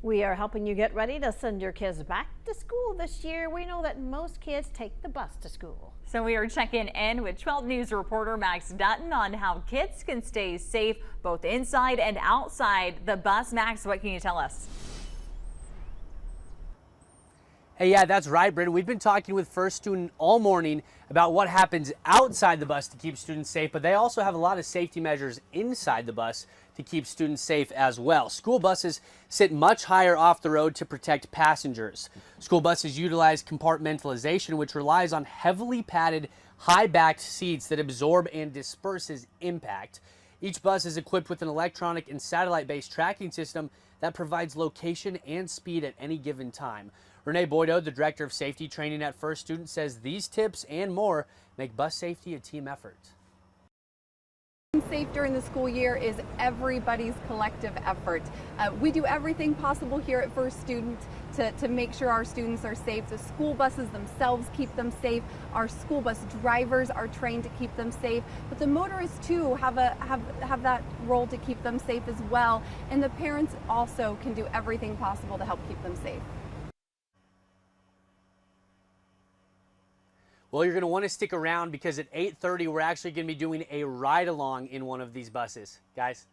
We are helping you get ready to send your kids back to school this year. We know that most kids take the bus to school. So we are checking in with 12 News reporter Max Dutton on how kids can stay safe both inside and outside the bus. Max, what can you tell us? Hey, yeah, that's right, Britt. We've been talking with First Student all morning about what happens outside the bus to keep students safe, but they also have a lot of safety measures inside the bus to keep students safe as well. School buses sit much higher off the road to protect passengers. School buses utilize compartmentalization, which relies on heavily padded, high-backed seats that absorb and disperses impact. Each bus is equipped with an electronic and satellite-based tracking system that provides location and speed at any given time. Renee Boydo, the director of safety training at First Student, says these tips and more make bus safety a team effort. Safe during the school year is everybody's collective effort. We do everything possible here at First Student to make sure our students are safe. The school buses themselves keep them safe. Our school bus drivers are trained to keep them safe, but the motorists too have that role to keep them safe as well. And the parents also can do everything possible to help keep them safe. Well, you're going to want to stick around because at 8:30 we're actually going to be doing a ride along in one of these buses. Guys,